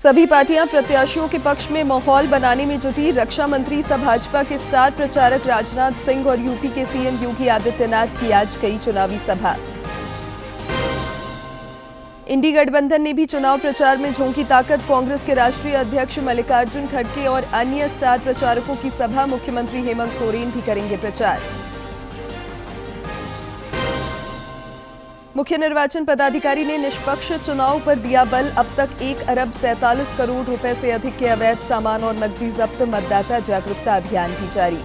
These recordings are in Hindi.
सभी पार्टियां प्रत्याशियों के पक्ष में माहौल बनाने में जुटी। रक्षा मंत्री सह भाजपा के स्टार प्रचारक राजनाथ सिंह और यूपी के सीएम योगी आदित्यनाथ की आज कई चुनावी सभा। इंडी गठबंधन ने भी चुनाव प्रचार में झोंकी ताकत। कांग्रेस के राष्ट्रीय अध्यक्ष मल्लिकार्जुन खड़गे और अन्य स्टार प्रचारकों की सभा। मुख्यमंत्री हेमंत सोरेन भी करेंगे प्रचार। मुख्य निर्वाचन पदाधिकारी ने निष्पक्ष चुनाव पर दिया बल। अब तक 1 अरब 47 करोड़ रुपए से अधिक के अवैध सामान और नकदी जब्त। मतदाता जागरूकता अभियान भी जारी।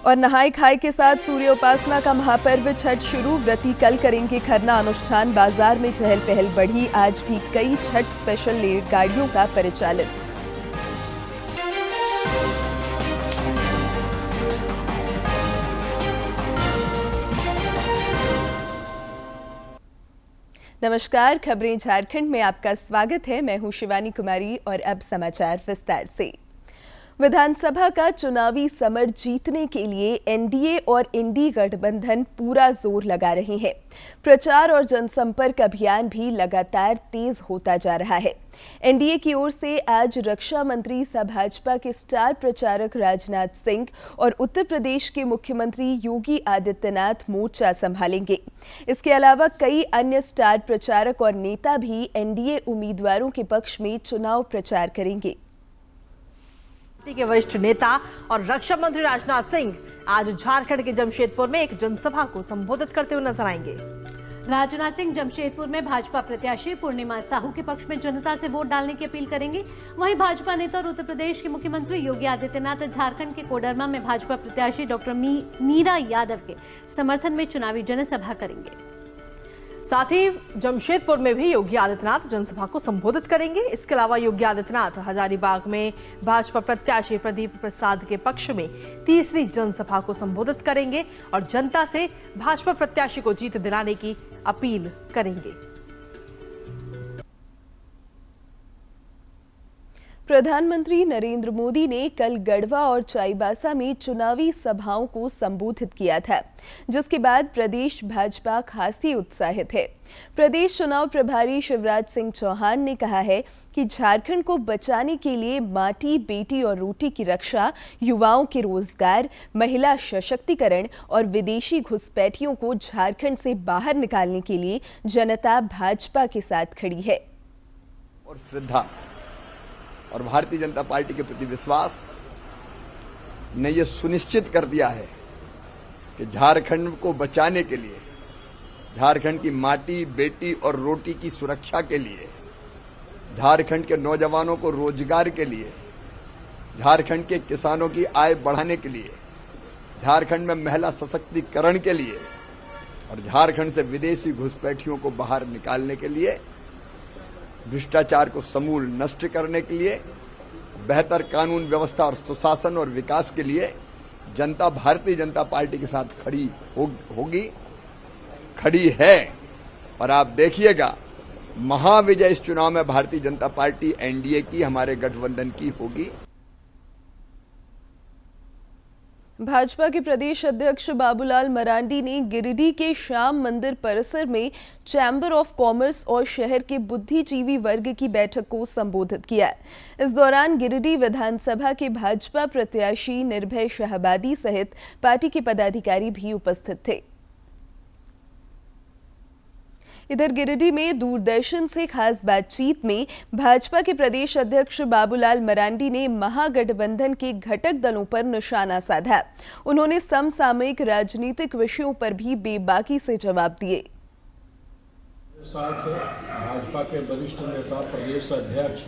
और नहाय खाए के साथ सूर्य उपासना का महापर्व छठ शुरू। व्रती कल करेंगे खरना अनुष्ठान। बाजार में चहल पहल बढ़ी। आज भी कई छठ स्पेशल रेलगाड़ियों का परिचालन। नमस्कार, खबरें झारखंड में आपका स्वागत है। मैं हूं शिवानी कुमारी और अब समाचार विस्तार से। विधानसभा का चुनावी समर जीतने के लिए एनडीए और इंडी गठबंधन पूरा जोर लगा रहे हैं। प्रचार और जनसंपर्क अभियान भी लगातार तेज होता जा रहा है। एनडीए की ओर से आज रक्षा मंत्री सह भाजपा के स्टार प्रचारक राजनाथ सिंह और उत्तर प्रदेश के मुख्यमंत्री योगी आदित्यनाथ मोर्चा संभालेंगे। इसके अलावा कई अन्य स्टार प्रचारक और नेता भी एनडीए उम्मीदवारों के पक्ष में चुनाव प्रचार करेंगे। पार्टी के वरिष्ठ नेता और रक्षा मंत्री राजनाथ सिंह आज झारखंड के जमशेदपुर में एक जनसभा को संबोधित करते हुए नजर आएंगे। राजनाथ सिंह जमशेदपुर में भाजपा प्रत्याशी पूर्णिमा साहू के पक्ष में जनता से वोट डालने की अपील करेंगे। वहीं भाजपा नेता और उत्तर प्रदेश के मुख्यमंत्री योगी आदित्यनाथ झारखंड के कोडरमा में भाजपा प्रत्याशी डॉक्टर मीरा यादव के समर्थन में चुनावी जनसभा करेंगे। साथ ही जमशेदपुर में भी योगी आदित्यनाथ जनसभा को संबोधित करेंगे। इसके अलावा योगी आदित्यनाथ हजारीबाग में भाजपा प्रत्याशी प्रदीप प्रसाद के पक्ष में तीसरी जनसभा को संबोधित करेंगे और जनता से भाजपा प्रत्याशी को जीत दिलाने की अपील करेंगे। प्रधानमंत्री नरेंद्र मोदी ने कल गढ़वा और चाईबासा में चुनावी सभाओं को संबोधित किया था, जिसके बाद प्रदेश भाजपा खासी उत्साहित है। प्रदेश चुनाव प्रभारी शिवराज सिंह चौहान ने कहा है कि झारखंड को बचाने के लिए माटी, बेटी और रोटी की रक्षा, युवाओं के रोजगार, महिला सशक्तिकरण और विदेशी घुसपैठियों को झारखंड से बाहर निकालने के लिए जनता भाजपा के साथ खड़ी है। और श्रद्धा और भारतीय जनता पार्टी के प्रति विश्वास ने यह सुनिश्चित कर दिया है कि झारखंड को बचाने के लिए, झारखंड की माटी, बेटी और रोटी की सुरक्षा के लिए, झारखंड के नौजवानों को रोजगार के लिए, झारखंड के किसानों की आय बढ़ाने के लिए, झारखंड में महिला सशक्तिकरण के लिए और झारखंड से विदेशी घुसपैठियों को बाहर निकालने के लिए, भ्रष्टाचार को समूल नष्ट करने के लिए, बेहतर कानून व्यवस्था और सुशासन और विकास के लिए जनता भारतीय जनता पार्टी के साथ खड़ी होगी, खड़ी है। और आप देखिएगा, महाविजय इस चुनाव में भारतीय जनता पार्टी एनडीए की, हमारे गठबंधन की होगी। भाजपा के प्रदेश अध्यक्ष बाबूलाल मरांडी ने गिरिडीह के श्याम मंदिर परिसर में चैम्बर ऑफ कॉमर्स और शहर के बुद्धिजीवी वर्ग की बैठक को संबोधित किया। इस दौरान गिरिडीह विधानसभा के भाजपा प्रत्याशी निर्भय शाहबादी सहित पार्टी के पदाधिकारी भी उपस्थित थे। इधर गिरिडीह में दूरदर्शन से खास बातचीत में भाजपा के प्रदेश अध्यक्ष बाबूलाल मरांडी ने महागठबंधन के घटक दलों पर निशाना साधा। उन्होंने समसामयिक राजनीतिक विषयों पर भी बेबाकी से जवाब दिए। साथ भाजपा के वरिष्ठ नेता, प्रदेश अध्यक्ष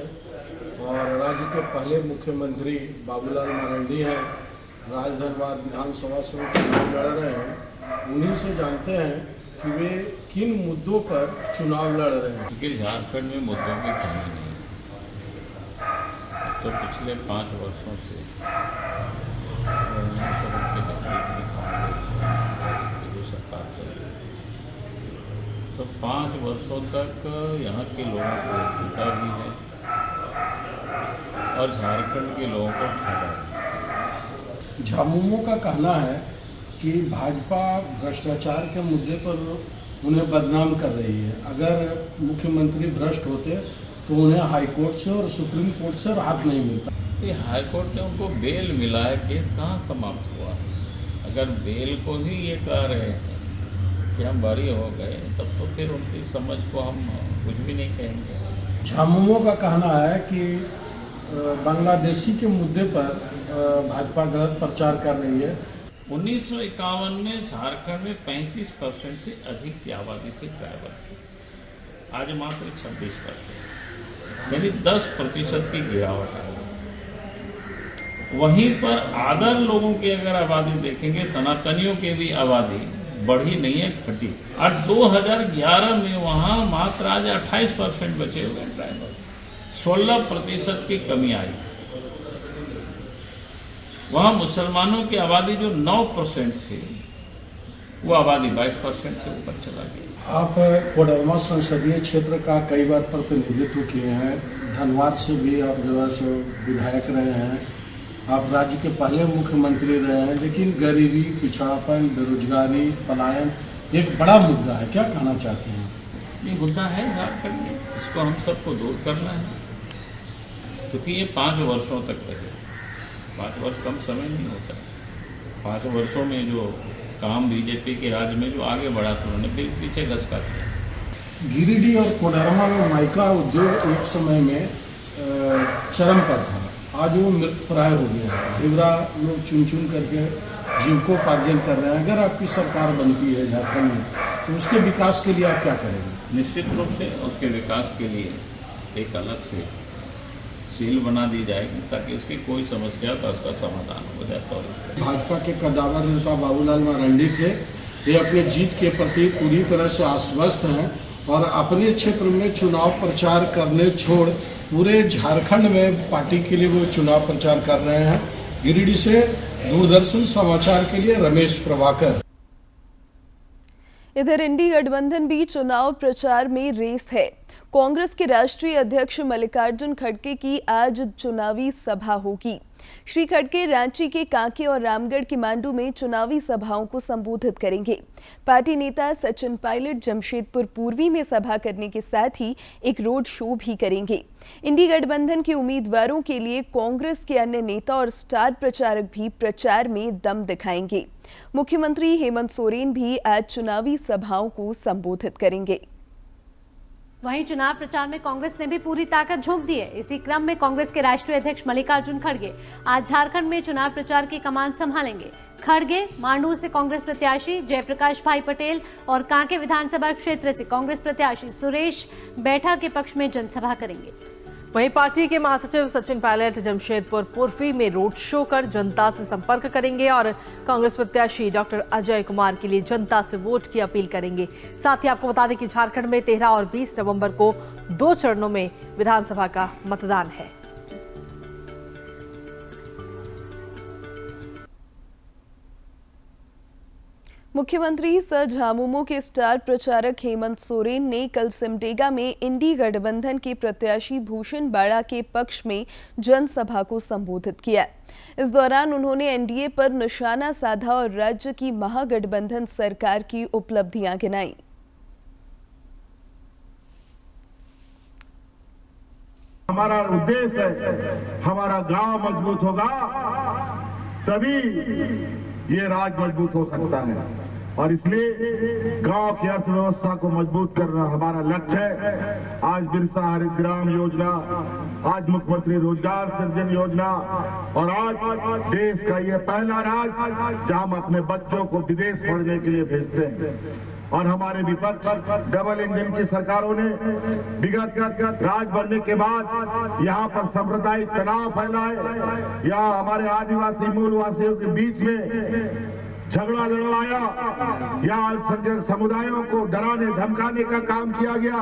और राज्य के पहले मुख्यमंत्री बाबूलाल मरांडी हैं। राजदरबार विधानसभा से चुनाव लड़ रहे हैं। उन्हीं से जानते हैं कि वे किन मुद्दों पर चुनाव लड़ रहे हैं। क्योंकि झारखंड में मुद्दों की कमी नहीं है। तो पिछले 5 वर्षों से जो सरकार चल रही है, तो 5 वर्षों तक यहाँ के लोगों को लूटा भी है और झारखंड के लोगों को ठगा भी। झामुमो का कहना है कि भाजपा भ्रष्टाचार के मुद्दे पर उन्हें बदनाम कर रही है। अगर मुख्यमंत्री भ्रष्ट होते तो उन्हें हाई कोर्ट से और सुप्रीम कोर्ट से राहत नहीं मिलता। ये हाई कोर्ट ने उनको बेल मिला है, केस कहाँ समाप्त हुआ? अगर बेल को ही ये कह रहे हैं कि हम बरी हो गए, तब तो फिर उनकी समझ को हम कुछ भी नहीं कहेंगे। झामुमो का कहना है कि बांग्लादेशी के मुद्दे पर भाजपा गलत प्रचार कर रही है। 1951 में झारखंड में 35% से अधिक की आबादी थी ट्राइबल की, आज मात्र 26%, यानी 10% की गिरावट आई। वहीं पर अदर लोगों की अगर आबादी देखेंगे, सनातनियों की भी आबादी बढ़ी नहीं है, घटी। और 2011 में वहाँ मात्र आज 28% बचे हुए ट्राइबल, 16% की कमी आई। वहाँ मुसलमानों की आबादी जो 9% थी, वो आबादी 22% से ऊपर चला गया। आप कोडरमा संसदीय क्षेत्र का कई बार प्रतिनिधित्व किए हैं, धनबाद से भी आप जो है सो विधायक रहे हैं, आप राज्य के पहले मुख्यमंत्री रहे हैं, लेकिन गरीबी, पिछड़ापन, बेरोजगारी, पलायन एक बड़ा मुद्दा है। क्या कहना चाहते हैं? ये मुद्दा है झारखंड में, इसको हम सबको दूर करना है, क्योंकि ये 5 वर्षों तक रहे। 5 वर्ष कम समय नहीं होता। 5 वर्षों में जो काम बीजेपी के राज्य में जो आगे बढ़ा था, उन्होंने फिर पीछे घसका दिया। गिरिडीह और कोडरमा में माइका उद्योग एक समय में चरम पर था, आज वो मृत प्राय हो गया है। हिवरा लोग चुन चुन करके जीविकोपार्जन कर रहे हैं। अगर आपकी सरकार बनती है झारखंड में, तो उसके विकास के लिए आप क्या करेंगे? निश्चित रूप से उसके विकास के लिए एक अलग से सील बना दी जाएगी, ताकि इसकी कोई समस्या का उसका समाधान हो जाता हो। भाजपा के कद्दावर नेता बाबूलाल मरांडी थे, ये अपने जीत के प्रति पूरी तरह से आश्वस्त हैं और अपने क्षेत्र में चुनाव प्रचार करने छोड़ पूरे झारखंड में पार्टी के लिए वो चुनाव प्रचार कर रहे हैं। गिरिडीह से दूरदर्शन समाचार के लिए रमेश प्रभाकर। इधर इंडी गठबंधन भी चुनाव प्रचार में रेस है। कांग्रेस के राष्ट्रीय अध्यक्ष मल्लिकार्जुन खड़गे की आज चुनावी सभा होगी। श्री खड़गे रांची के कांके और रामगढ़ के मांडू में चुनावी सभाओं को संबोधित करेंगे। पार्टी नेता सचिन पायलट जमशेदपुर पूर्वी में सभा करने के साथ ही एक रोड शो भी करेंगे। इंडी गठबंधन के उम्मीदवारों के लिए कांग्रेस के अन्य नेता और स्टार प्रचारक भी प्रचार में दम दिखाएंगे। मुख्यमंत्री हेमंत सोरेन भी आज चुनावी सभाओं को संबोधित करेंगे। वहीं चुनाव प्रचार में कांग्रेस ने भी पूरी ताकत झोंक दी है। इसी क्रम में कांग्रेस के राष्ट्रीय अध्यक्ष मल्लिकार्जुन खड़गे आज झारखंड में चुनाव प्रचार की कमान संभालेंगे। खड़गे मांडू से कांग्रेस प्रत्याशी जयप्रकाश भाई पटेल और कांके विधानसभा क्षेत्र से कांग्रेस प्रत्याशी सुरेश बैठा के पक्ष में जनसभा करेंगे। वहीं पार्टी के महासचिव सचिन पायलट जमशेदपुर पूर्वी में रोड शो कर जनता से संपर्क करेंगे और कांग्रेस प्रत्याशी डॉक्टर अजय कुमार के लिए जनता से वोट की अपील करेंगे। साथ ही आपको बता दें कि झारखंड में 13 और 20 नवंबर को 2 चरणों में विधानसभा का मतदान है। मुख्यमंत्री सर झामुमो के स्टार प्रचारक हेमंत सोरेन ने कल सिमडेगा में इंडी गठबंधन के प्रत्याशी भूषण बाड़ा के पक्ष में जनसभा को संबोधित किया। इस दौरान उन्होंने एनडीए पर निशाना साधा और राज्य की महागठबंधन सरकार की उपलब्धियां गिनाई। हमारा उद्देश्य है, हमारा गांव मजबूत होगा तभी ये राज्य मजबूत हो सकता है और इसलिए गांव की अर्थव्यवस्था को मजबूत करना हमारा लक्ष्य है। आज बिरसा हरित ग्राम योजना, आज मुख्यमंत्री रोजगार सृजन योजना और आज देश का ये पहला राज्य जहां हम अपने बच्चों को विदेश पढ़ने के लिए भेजते हैं। और हमारे विपक्ष डबल इंजन की सरकारों ने विगत राज बनने के बाद यहाँ पर सांप्रदायिक तनाव फैलाए, यहाँ हमारे आदिवासी मूलवासियों के बीच में झगड़ा लड़वाया, यहाँ अल्पसंख्यक समुदायों को डराने धमकाने का काम किया गया।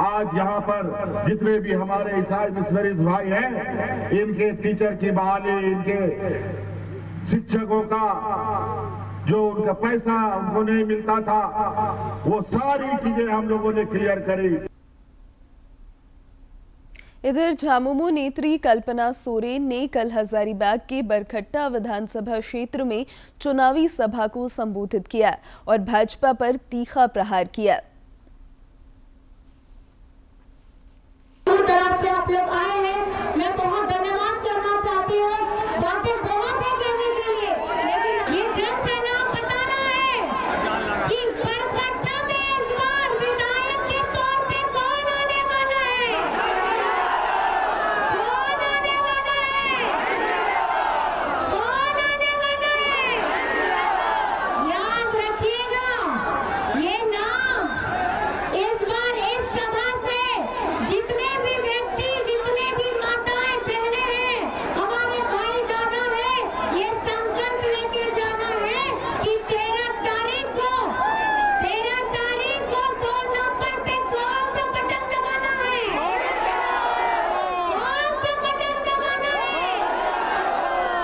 आज यहाँ पर जितने भी हमारे ईसाई मिशनरीज भाई हैं, इनके टीचर की बहाली, इनके शिक्षकों का जो उनका पैसा उनको नहीं मिलता था, वो सारी चीजें हम लोगों ने क्लियर करी। इधर झामुमो नेत्री कल्पना सोरेन ने कल हजारीबाग के बरकट्टा विधानसभा क्षेत्र में चुनावी सभा को संबोधित किया और भाजपा पर तीखा प्रहार किया। तरफ से आप लोग आए हैं, मैं बहुत धन्यवाद करना चाहती हूँ। बातें बहुत है कहने के लिए, लेकिन ये जन सैलाब बता रहा है कि बरकट्टा में इस बार विधायक के तौर पे कौन आने वाला है, कौन आने वाला है, कौन आने वाला है। याद रखिएगा ये नाम इस बार इस सभा से जितने भी व्यक्ति, जितने भी माताएं बहनें हैं, हमारे भाई दादा हैं, ये संकल्प लेके जाना है कि 13 तारीख को 2 नंबर पे कौन सा बटन दबाना है, कौन सा बटन दबाना है,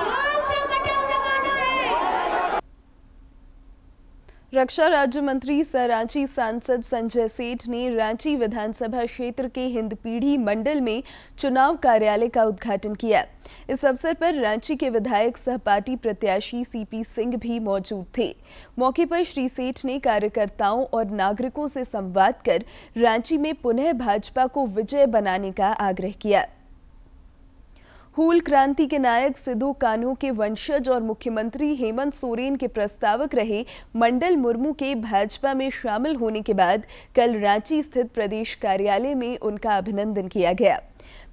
कौन सा बटन दबाना है। रक्षा राज्य मंत्री सह रांची सांसद संजय सेठ ने रांची विधानसभा क्षेत्र के हिंदपीढ़ी मंडल में चुनाव कार्यालय का उद्घाटन किया। इस अवसर पर रांची के विधायक सह पार्टी प्रत्याशी सीपी सिंह भी मौजूद थे। मौके पर श्री सेठ ने कार्यकर्ताओं और नागरिकों से संवाद कर रांची में पुनः भाजपा को विजय बनाने का आग्रह किया। हूल क्रांति के नायक सिद्धू कान्हू के वंशज और मुख्यमंत्री हेमंत सोरेन के प्रस्तावक रहे मंडल मुर्मू के भाजपा में शामिल होने के बाद कल रांची स्थित प्रदेश कार्यालय में उनका अभिनंदन किया गया।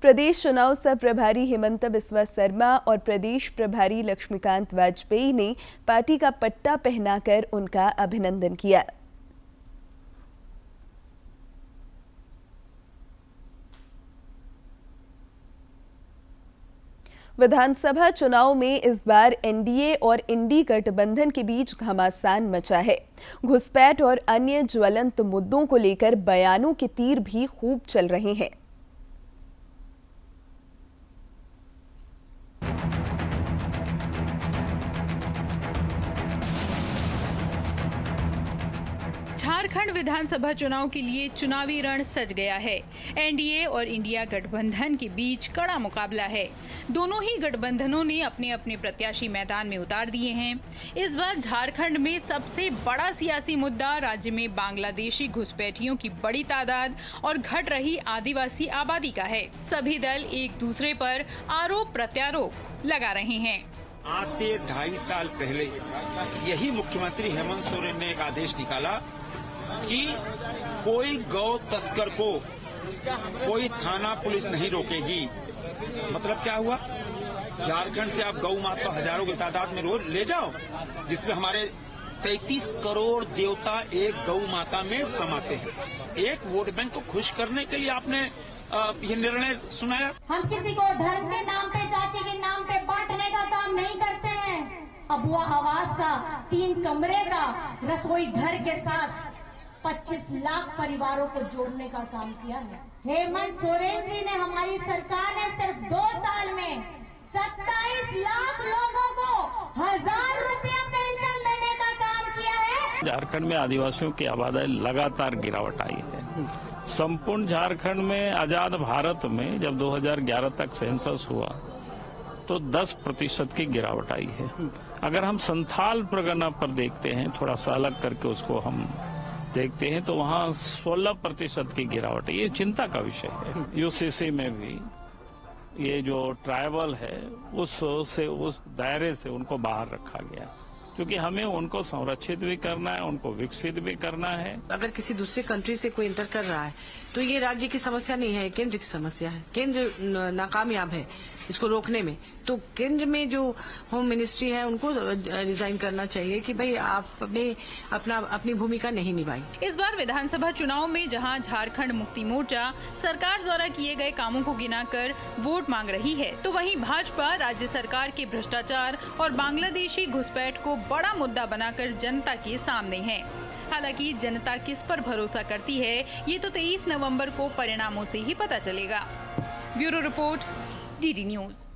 प्रदेश चुनाव सह प्रभारी हेमंत बिस्वा शर्मा और प्रदेश प्रभारी लक्ष्मीकांत वाजपेयी ने पार्टी का पट्टा पहनाकर उनका अभिनंदन किया। विधानसभा चुनाव में इस बार एनडीए और इंडी गठबंधन के बीच घमासान मचा है। घुसपैठ और अन्य ज्वलंत मुद्दों को लेकर बयानों के तीर भी खूब चल रहे हैं। झारखंड विधानसभा चुनाव के लिए चुनावी रण सज गया है। एनडीए और इंडिया गठबंधन के बीच कड़ा मुकाबला है। दोनों ही गठबंधनों ने अपने अपने प्रत्याशी मैदान में उतार दिए हैं। इस बार झारखंड में सबसे बड़ा सियासी मुद्दा राज्य में बांग्लादेशी घुसपैठियों की बड़ी तादाद और घट रही आदिवासी आबादी का है। सभी दल एक दूसरे पर आरोप प्रत्यारोप लगा रहे हैं। आज से 2.5 साल पहले यही मुख्यमंत्री हेमंत सोरेन ने एक आदेश निकाला कि कोई गौ तस्कर को कोई थाना पुलिस नहीं रोकेगी। मतलब क्या हुआ? झारखंड से आप गौ माता हजारों की तादाद में रोज ले जाओ, जिसमें हमारे 33 करोड़ देवता एक गौ माता में समाते हैं। एक वोट बैंक को खुश करने के लिए आपने ये निर्णय सुनाया। हम किसी को धर्म के नाम पे, जाति के नाम पे बांटने का काम नहीं करते हैं। अबुआ आवास का 3 कमरे का रसोई घर के साथ 25 लाख परिवारों को जोड़ने का काम किया है। हेमंत सोरेन जी ने, हमारी सरकार ने सिर्फ 2 साल में 27 लाख लोगों को 1000 रुपया पेंशन देने का काम किया है। झारखंड में आदिवासियों की आबादी लगातार गिरावट आई है। संपूर्ण झारखंड में आजाद भारत में जब 2011 तक सेंसस हुआ तो 10% की गिरावट आई है। अगर हम संथाल परगना पर देखते हैं, थोड़ा सा अलग करके उसको हम देखते हैं, तो वहाँ 16% की गिरावट है। ये चिंता का विषय है। यूसीसी में भी ये जो ट्राइबल है उस दायरे से उनको बाहर रखा गया, क्योंकि हमें उनको संरक्षित भी करना है, उनको विकसित भी करना है। अगर किसी दूसरे कंट्री से कोई इंटर कर रहा है तो ये राज्य की समस्या नहीं है, केंद्र की समस्या है। केंद्र नाकामयाब है इसको रोकने में, तो केंद्र में जो होम मिनिस्ट्री है उनको रिजाइन करना चाहिए कि भाई आपने अपनी भूमिका नहीं निभाई। इस बार विधानसभा चुनाव में जहां झारखंड मुक्ति मोर्चा सरकार द्वारा किए गए कामों को गिनाकर वोट मांग रही है, तो वहीं भाजपा राज्य सरकार के भ्रष्टाचार और बांग्लादेशी घुसपैठ को बड़ा मुद्दा बनाकर जनता के सामने है। हालांकि जनता किस पर भरोसा करती है, ये तो 23 नवंबर को परिणामों से ही पता चलेगा। Bureau report, DD news.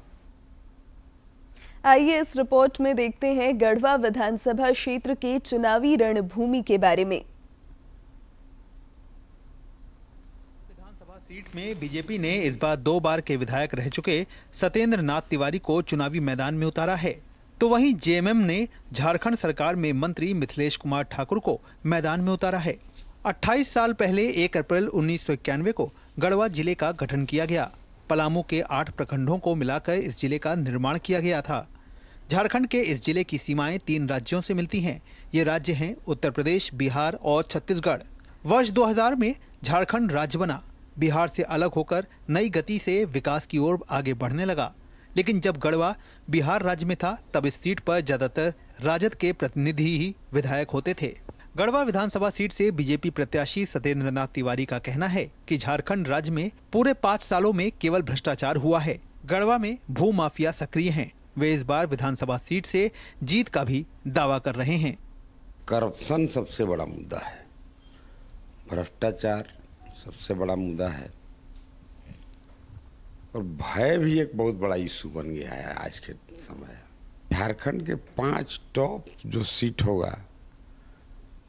आइए इस रिपोर्ट में देखते हैं गढ़वा विधानसभा क्षेत्र के चुनावी रणभूमि के बारे में। सीट में बीजेपी ने इस बार 2 बार के विधायक रह चुके सत्येंद्र नाथ तिवारी को चुनावी मैदान में उतारा है, तो वहीं जेएमएम ने झारखंड सरकार में मंत्री मिथिलेश कुमार ठाकुर को मैदान में उतारा है। 28 साल पहले 1 अप्रैल 1991 को गढ़वा जिले का गठन किया गया। पलामू के 8 प्रखंडों को मिलाकर इस जिले का निर्माण किया गया था। झारखंड के इस जिले की सीमाएं 3 राज्यों से मिलती हैं। ये राज्य हैं उत्तर प्रदेश, बिहार और छत्तीसगढ़। वर्ष 2000 में झारखंड राज्य बना। बिहार से अलग होकर नई गति से विकास की ओर आगे बढ़ने लगा, लेकिन जब गढ़वा बिहार राज्य में था तब इस सीट पर ज्यादातर राजद के प्रतिनिधि ही विधायक होते थे। गढ़वा विधानसभा सीट से बीजेपी प्रत्याशी सत्येंद्र नाथ तिवारी का कहना है कि झारखंड राज्य में पूरे 5 सालों में केवल भ्रष्टाचार हुआ है। गढ़वा में भू माफिया सक्रिय हैं। वे इस बार विधानसभा सीट से जीत का भी दावा कर रहे हैं। करप्शन सबसे बड़ा मुद्दा है, भ्रष्टाचार सबसे बड़ा मुद्दा है और भय भी एक बहुत बड़ा इशू बन गया है आज के समय। झारखंड के 5 टॉप जो सीट होगा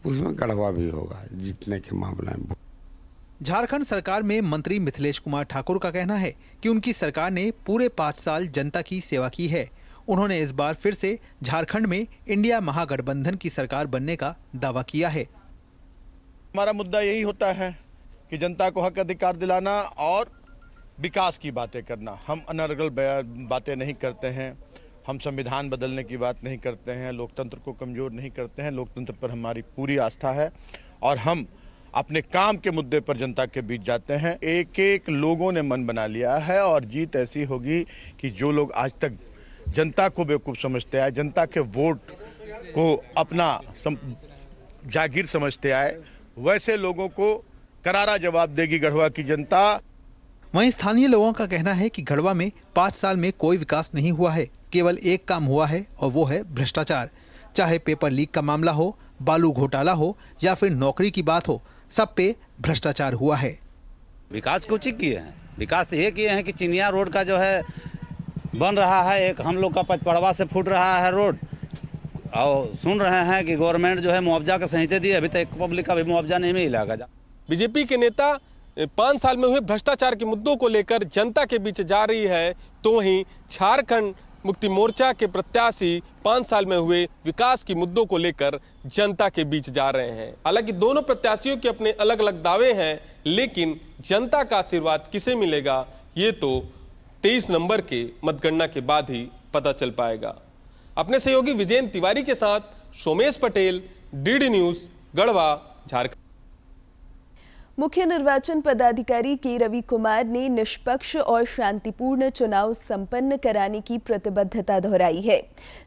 उसमें गढ़वा भी होगा जीतने के मामले में। झारखंड सरकार में मंत्री मिथिलेश कुमार ठाकुर का कहना है कि उनकी सरकार ने पूरे 5 साल जनता की सेवा की है। उन्होंने इस बार फिर से झारखंड में इंडिया महागठबंधन की सरकार बनने का दावा किया है। हमारा मुद्दा यही होता है कि जनता को हक अधिकार दिलाना और विकास की बातें करना। हम अनर्गल बातें नहीं करते हैं, हम संविधान बदलने की बात नहीं करते हैं, लोकतंत्र को कमज़ोर नहीं करते हैं। लोकतंत्र पर हमारी पूरी आस्था है और हम अपने काम के मुद्दे पर जनता के बीच जाते हैं। एक एक लोगों ने मन बना लिया है और जीत ऐसी होगी कि जो लोग आज तक जनता को बेवकूफ़ समझते आए, जनता के वोट को अपना जागीर समझते आए, वैसे लोगों को करारा जवाब देगी गढ़वा की जनता। वहीं स्थानीय लोगों का कहना है कि गढ़वा में 5 साल में कोई विकास नहीं हुआ है, केवल एक काम हुआ है और वो है भ्रष्टाचार। चाहे पेपर लीक का मामला हो, बालू घोटाला हो या फिर नौकरी की बात हो, सब पे भ्रष्टाचार हुआ है। विकास कुछ ही किए हैं, विकास ये किए हैं कि चिनिया रोड का जो है बन रहा है, एक हम लोग का पचपड़वा से फूट रहा है रोड, और सुन रहे हैं कि गवर्नमेंट जो है मुआवजा का संहिता दी, अभी तक पब्लिक का भी मुआवजा नहीं मिला। बीजेपी के नेता 5 साल में हुए भ्रष्टाचार के मुद्दों को लेकर जनता के बीच जा रही है, तो वहीं झारखंड मुक्ति मोर्चा के प्रत्याशी 5 साल में हुए विकास की मुद्दों को लेकर जनता के बीच जा रहे हैं। हालांकि दोनों प्रत्याशियों के अपने अलग अलग दावे हैं, लेकिन जनता का आशीर्वाद किसे मिलेगा ये तो 23 नवंबर के मतगणना के बाद ही पता चल पाएगा। अपने सहयोगी विजयन तिवारी के साथ सोमेश पटेल, डीडी न्यूज, गढ़वा, झारखंड। मुख्य निर्वाचन पदाधिकारी के रवि कुमार ने निष्पक्ष और शांतिपूर्ण चुनाव संपन्न कराने की प्रतिबद्धता दोहराई है।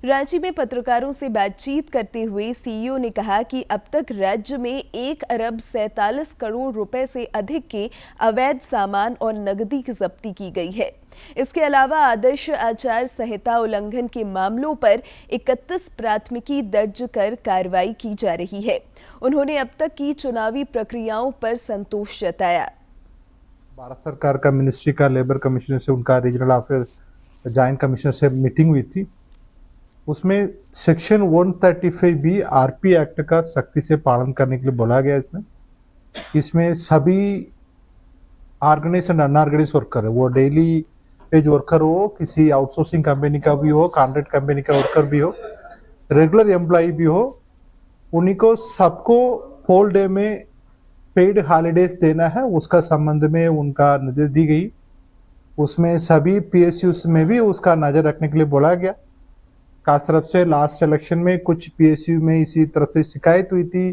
रांची में पत्रकारों से बातचीत करते हुए सीईओ ने कहा कि अब तक राज्य में 1 अरब 47 करोड़ रुपए से अधिक के अवैध सामान और नकदी की जब्ती की गई है। इसके अलावा आदर्श आचार संहिता उल्लंघन के मामलों पर 31 प्राथमिकी दर्ज कर कार्रवाई की जा रही है। उन्होंने अब तक की चुनावी प्रक्रियाओं पर संतोष जताया। भारत सरकार का मिनिस्ट्री का लेबर कमिश्नर से, उनका रीजनल ऑफिस जॉइंट कमिश्नर से मीटिंग हुई थी। उसमें सेक्शन 135B आरपी एक्ट का सख्ती से पालन करने के लिए बोला गया। इसमें सभी ऑर्गेनाइज एंड अनऑर्गेनाइज वर्कर, वो डेली पेज वर्कर हो, किसी आउटसोर्सिंग कंपनी का भी हो, कॉन्ट्रैक्ट कंपनी का वर्कर भी हो, रेगुलर एम्प्लॉय भी हो, उन्हीं को सबको होल डे में पेड हॉलीडेज देना है। उसका संबंध में उनका निर्देश दी गई। उसमें सभी पीएसयूज में भी उसका नजर रखने के लिए बोला गया। खास तरफ से लास्ट इलेक्शन में कुछ पीएसयू में इसी तरफ से शिकायत हुई थी,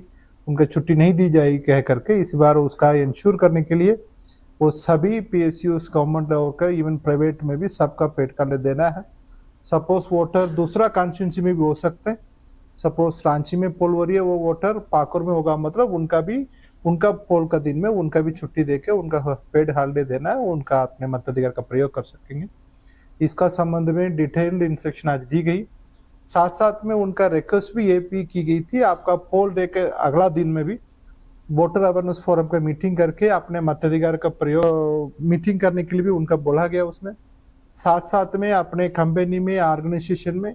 उनको छुट्टी नहीं दी जाएगी कह करके। इस बार उसका इंश्योर करने के लिए वो सभी पीएसयूज गवर्नमेंट लेवल का, इवन प्राइवेट में भी सबका पेड हॉलीडे देना है। सपोज वोटर दूसरा कॉन्स्टिट्यूंसी में भी हो सकते हैं। सपोज रांची में पोल हो रही है, वो वोटर पाकुर में होगा, मतलब उनका पोल का दिन में उनका भी छुट्टी देके उनका पेड हॉलीडे देना है, उनका अपने मताधिकार का प्रयोग कर सकेंगे। इसका संबंध में डिटेल्ड इंस्ट्रक्शन आज दी गई। साथ साथ में उनका रिक्वेस्ट भी ये भी की गई थी, आपका पोल डे के अगला दिन में भी वोटर अवेयरनेस फोरम का मीटिंग करके अपने मताधिकार का प्रयोग मीटिंग करने के लिए भी उनका बोला गया। उसमें साथ साथ में अपने कंपनी में, ऑर्गेनाइजेशन में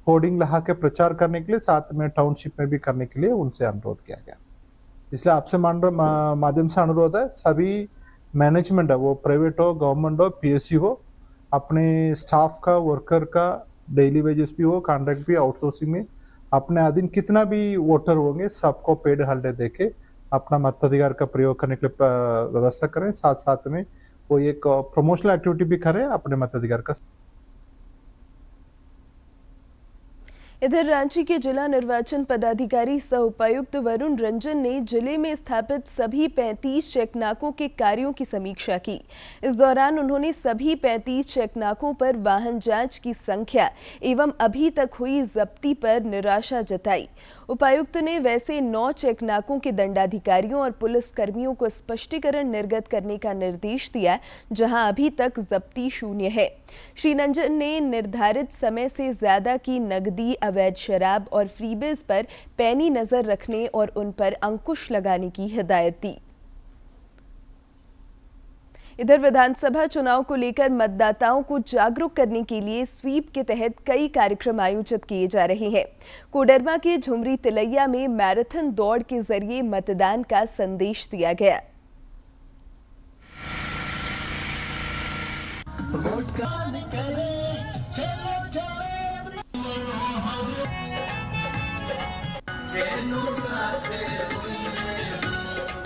होर्डिंग लगा के प्रचार करने के लिए, साथ में टाउनशिप में भी करने के लिए उनसे अनुरोध किया गया। इसलिए आपसे माध्यम से अनुरोध है, सभी मैनेजमेंट है, वो प्राइवेट हो, गवर्नमेंट हो, पीएसयू हो, अपने स्टाफ का, वर्कर का, डेली वेजेस भी हो, कॉन्ट्रैक्ट भी, आउटसोर्सिंग में अपने अधीन कितना भी वोटर होंगे सबको पेड हॉलिडे देके अपना मताधिकार का प्रयोग करने के लिए व्यवस्था करें। साथ साथ में वो एक प्रमोशनल एक्टिविटी भी करें अपने मताधिकार का। इधर रांची के जिला निर्वाचन पदाधिकारी सह उपायुक्त वरुण रंजन ने जिले में स्थापित सभी 35 चेकनाकों के कार्यों की समीक्षा की। इस दौरान उन्होंने सभी 35 चेकनाकों पर वाहन जांच की संख्या एवं अभी तक हुई जब्ती पर निराशा जताई। उपायुक्त ने वैसे 9 चेकनाकों के दंडाधिकारियों और पुलिस कर्मियों को स्पष्टीकरण निर्गत करने का निर्देश दिया, जहां अभी तक जब्ती शून्य है। श्री रंजन ने निर्धारित समय से ज्यादा की नकदी, अवैध शराब और फ्रीबेज पर पैनी नजर रखने और उन पर अंकुश लगाने की हिदायत दी। इधर विधानसभा चुनाव को लेकर मतदाताओं को जागरूक करने के लिए स्वीप के तहत कई कार्यक्रम आयोजित किए जा रहे हैं। कोडरमा के झुमरी तिलैया में मैराथन दौड़ के जरिए मतदान का संदेश दिया गया।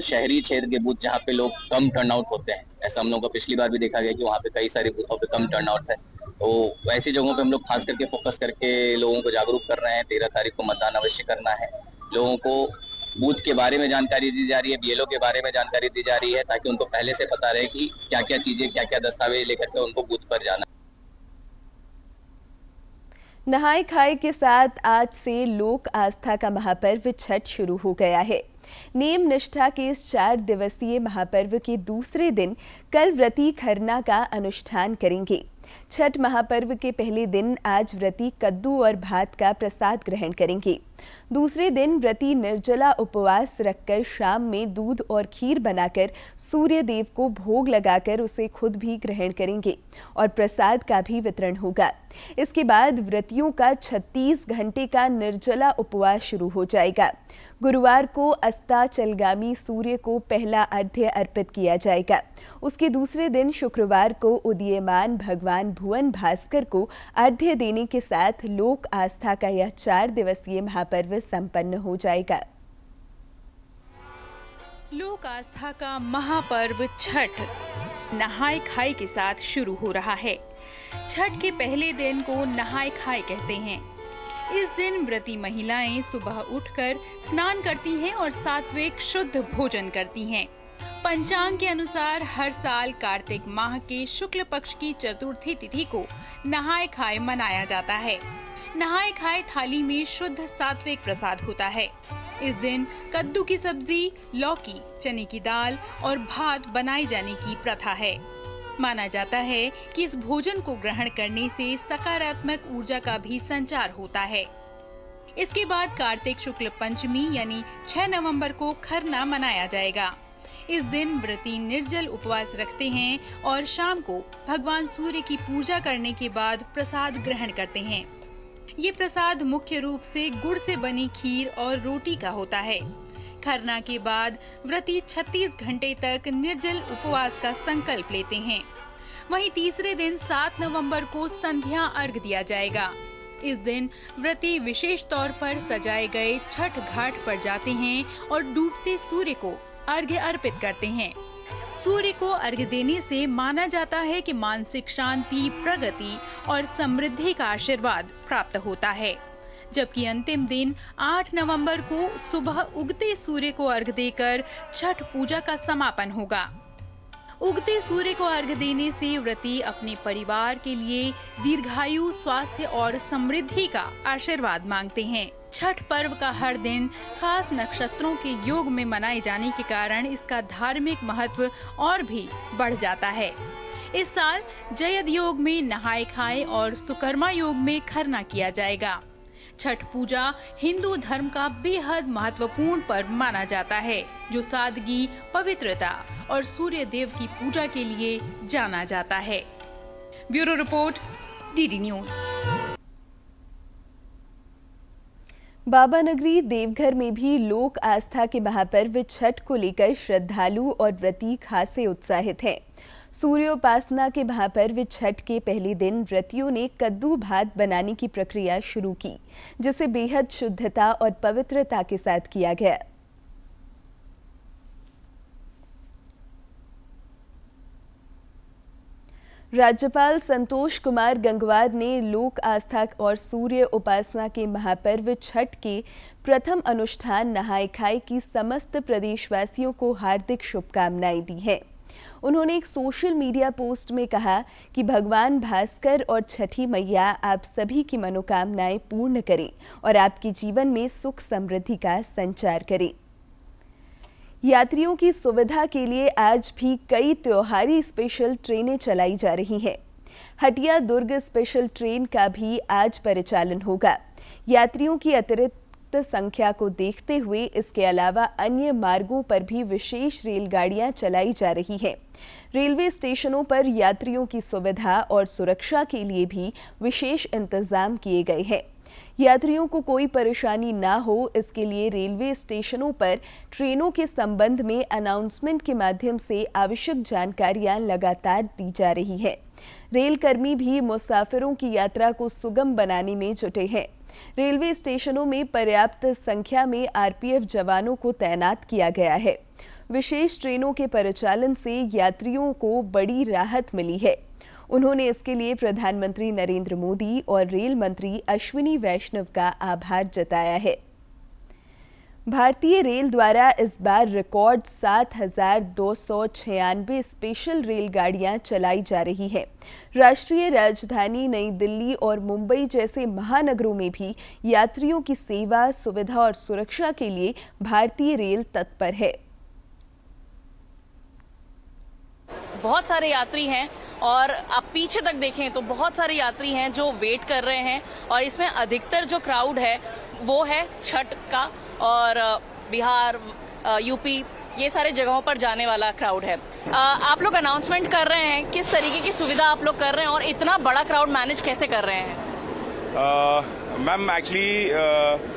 शहरी क्षेत्र के बूथ जहाँ पे लोग कम टर्नआउट होते हैं, ऐसा हम लोगों को पिछली बार भी देखा गया कि वहाँ पे कई सारे बूथों पे कम टर्नआउट है, तो ऐसी जगहों पे हम लोग खास करके फोकस करके लोगों को जागरूक कर रहे हैं। 13 तारीख को मतदान अवश्य करना है। लोगों को बूथ के बारे में जानकारी दी जा रही है, बीएलओ के बारे में जानकारी दी जा रही है, ताकि उनको पहले से पता रहे कि क्या क्या चीजें, क्या क्या दस्तावेज लेकर के उनको बूथ पर जाना। नहाय खाए के साथ आज से लोक आस्था का महापर्व छठ शुरू हो गया है। नेम निष्ठा के इस 4 दिवसीय महापर्व के दूसरे दिन कल व्रती खरना का अनुष्ठान करेंगे। छठ महापर्व के पहले दिन आज व्रती कद्दू और भात का प्रसाद ग्रहण करेंगे। दूसरे दिन व्रती निर्जला उपवास रखकर शाम में दूध और खीर बनाकर सूर्य देव को भोग लगाकर उसे खुद भी ग्रहण करेंगे और प्रसाद का भी वितरण होगा। इसके बाद व्रतियों का 36 घंटे का निर्जला उपवास शुरू हो जाएगा। गुरुवार को अस्ताचलगामी सूर्य को पहला अर्घ्य अर्पित किया जाएगा। उसके दूसरे दिन शुक्रवार को उदीयमान भगवान भुवन भास्कर को अर्घ्य देने के साथ लोक आस्था का यह 4 दिवसीय महापर्व संपन्न हो जाएगा। लोक आस्था का महापर्व छठ नहाय खाए के साथ शुरू हो रहा है। छठ के पहले दिन को नहाय खाए कहते हैं। इस दिन व्रती महिलाएं सुबह उठकर स्नान करती हैं और सात्विक शुद्ध भोजन करती हैं। पंचांग के अनुसार हर साल कार्तिक माह के शुक्ल पक्ष की चतुर्थी तिथि को नहाय खाए मनाया जाता है। नहाय खाए थाली में शुद्ध सात्विक प्रसाद होता है। इस दिन कद्दू की सब्जी, लौकी, चने की दाल और भात बनाए जाने की प्रथा है। माना जाता है कि इस भोजन को ग्रहण करने से सकारात्मक ऊर्जा का भी संचार होता है। इसके बाद कार्तिक शुक्ल पंचमी यानी 6 नवंबर को खरना मनाया जाएगा। इस दिन व्रती निर्जल उपवास रखते हैं और शाम को भगवान सूर्य की पूजा करने के बाद प्रसाद ग्रहण करते हैं। ये प्रसाद मुख्य रूप से गुड़ से बनी खीर और रोटी का होता है। खरना के बाद व्रती 36 घंटे तक निर्जल उपवास का संकल्प लेते हैं। वहीं तीसरे दिन 7 नवंबर को संध्या अर्घ दिया जाएगा। इस दिन व्रती विशेष तौर पर सजाए गए छठ घाट पर जाते हैं और डूबते सूर्य को अर्घ्य अर्पित करते हैं। सूर्य को अर्घ्य देने से माना जाता है कि मानसिक शांति, प्रगति और समृद्धि का आशीर्वाद प्राप्त होता है। जबकि अंतिम दिन 8 नवंबर को सुबह उगते सूर्य को अर्घ्य देकर छठ पूजा का समापन होगा। उगते सूर्य को अर्घ्य देने से व्रती अपने परिवार के लिए दीर्घायु, स्वास्थ्य और समृद्धि का आशीर्वाद मांगते हैं। छठ पर्व का हर दिन खास नक्षत्रों के योग में मनाए जाने के कारण इसका धार्मिक महत्व और भी बढ़ जाता है। इस साल जयद योग में नहाय खाए और सुकर्मा योग में खरना किया जाएगा। छठ पूजा हिंदू धर्म का बेहद महत्वपूर्ण पर्व माना जाता है, जो सादगी, पवित्रता और सूर्य देव की पूजा के लिए जाना जाता है। Bureau report, DD news. बाबा नगरी देवघर में भी लोक आस्था के महापर्व छठ को लेकर श्रद्धालु और व्रती खासे उत्साहित हैं। सूर्योपासना के महापर्व छठ के पहले दिन व्रतियों ने कद्दू भात बनाने की प्रक्रिया शुरू की, जिसे बेहद शुद्धता और पवित्रता के साथ किया गया। राज्यपाल संतोष कुमार गंगवार ने लोक आस्था और सूर्य उपासना के महापर्व छठ के प्रथम अनुष्ठान नहाय खाए की समस्त प्रदेशवासियों को हार्दिक शुभकामनाएं दी हैं। उन्होंने एक सोशल मीडिया पोस्ट में कहा कि भगवान भास्कर और छठी मैया आप सभी की मनोकामनाएं पूर्ण करें और आपके जीवन में सुख समृद्धि का संचार करें। यात्रियों की सुविधा के लिए आज भी कई त्योहारी स्पेशल ट्रेनें चलाई जा रही हैं। हटिया दुर्ग स्पेशल ट्रेन का भी आज परिचालन होगा। यात्रियों की अतिरिक्त संख्या को देखते हुए इसके अलावा अन्य मार्गों पर भी विशेष रेलगाड़ियां चलाई जा रही हैं। रेलवे स्टेशनों पर यात्रियों की सुविधा और सुरक्षा के लिए भी विशेष इंतजाम किए गए हैं। यात्रियों को कोई परेशानी ना हो, इसके लिए रेलवे स्टेशनों पर ट्रेनों के संबंध में अनाउंसमेंट के माध्यम से आवश्यक जानकारियां लगातार दी जा रही हैं। रेलकर्मी भी मुसाफिरों की यात्रा को सुगम बनाने में जुटे हैं। रेलवे स्टेशनों में पर्याप्त संख्या में आरपीएफ जवानों को तैनात किया गया है। विशेष ट्रेनों के परिचालन से यात्रियों को बड़ी राहत मिली है। उन्होंने इसके लिए प्रधानमंत्री नरेंद्र मोदी और रेल मंत्री अश्विनी वैष्णव का आभार जताया है। भारतीय रेल द्वारा इस बार रिकॉर्ड 7,296 स्पेशल रेलगाड़ियां चलाई जा रही हैं। राष्ट्रीय राजधानी नई दिल्ली और मुंबई जैसे महानगरों में भी यात्रियों की सेवा, सुविधा और सुरक्षा के लिए भारतीय रेल तत्पर है। बहुत सारे यात्री हैं और आप पीछे तक देखें तो बहुत सारे यात्री हैं जो वेट कर रहे हैं और इसमें अधिकतर जो क्राउड है वो है छठ का और बिहार, यूपी, ये सारे जगहों पर जाने वाला क्राउड है। आप लोग अनाउंसमेंट कर रहे हैं, किस तरीके की सुविधा आप लोग कर रहे हैं और इतना बड़ा क्राउड मैनेज कैसे कर रहे हैं? Ma'am actually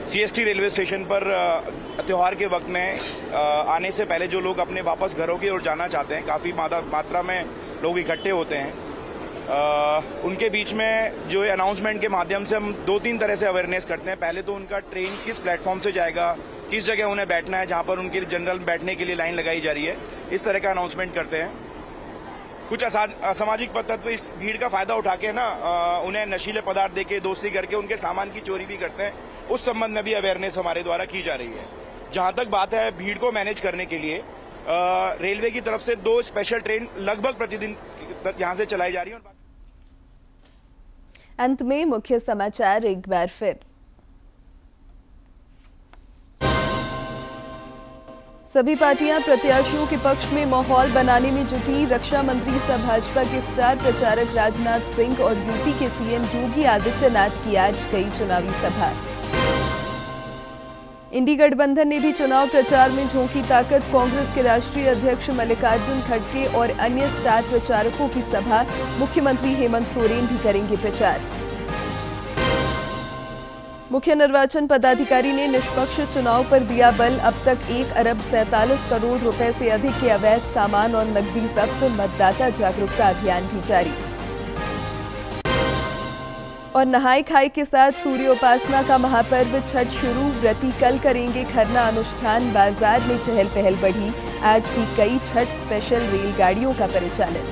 CST railway station पर त्यौहार के वक्त में आने से पहले जो लोग अपने वापस घरों की ओर जाना चाहते हैं, काफ़ी मात्रा में लोग इकट्ठे होते हैं। उनके बीच में जो है अनाउंसमेंट के माध्यम से हम 2-3 तरह से अवेयरनेस करते हैं। पहले तो उनका ट्रेन किस प्लेटफॉर्म से जाएगा, किस जगह उन्हें बैठना है, जहां पर उनकी जनरल बैठने के लिए लाइन लगाई जा रही है, इस तरह का अनाउंसमेंट करते हैं। कुछ असामाजिक तत्व इस भीड़ का फायदा उठा के उन्हें नशीले पदार्थ देके, दोस्ती करके उनके सामान की चोरी भी करते हैं। उस संबंध में भी अवेयरनेस हमारे द्वारा की जा रही है। जहां तक बात है भीड़ को मैनेज करने के लिए रेलवे की तरफ से 2 स्पेशल ट्रेन लगभग प्रतिदिन यहां से चलाई जा रही है। अंत में मुख्य समाचार एक बार फिर। सभी पार्टियां प्रत्याशियों के पक्ष में माहौल बनाने में जुटी। रक्षा मंत्री सह भाजपा के स्टार प्रचारक राजनाथ सिंह और यूपी के सीएम योगी आदित्यनाथ की आज कई चुनावी सभा। इंडी गठबंधन ने भी चुनाव प्रचार में झोंकी ताकत। कांग्रेस के राष्ट्रीय अध्यक्ष मल्लिकार्जुन खड़गे और अन्य स्टार प्रचारकों की सभा। मुख्यमंत्री हेमंत सोरेन भी करेंगे प्रचार। मुख्य निर्वाचन पदाधिकारी ने निष्पक्ष चुनाव पर दिया बल। अब तक 1 अरब 47 करोड़ रुपए से अधिक के अवैध सामान और नकदी जब्त। मतदाता जागरूकता अभियान भी जारी। और नहाय खाए के साथ सूर्योपासना का महापर्व छठ शुरू। व्रती कल करेंगे खरना अनुष्ठान। बाजार में चहल पहल बढ़ी। आज भी कई छठ स्पेशल रेलगाड़ियों का परिचालन।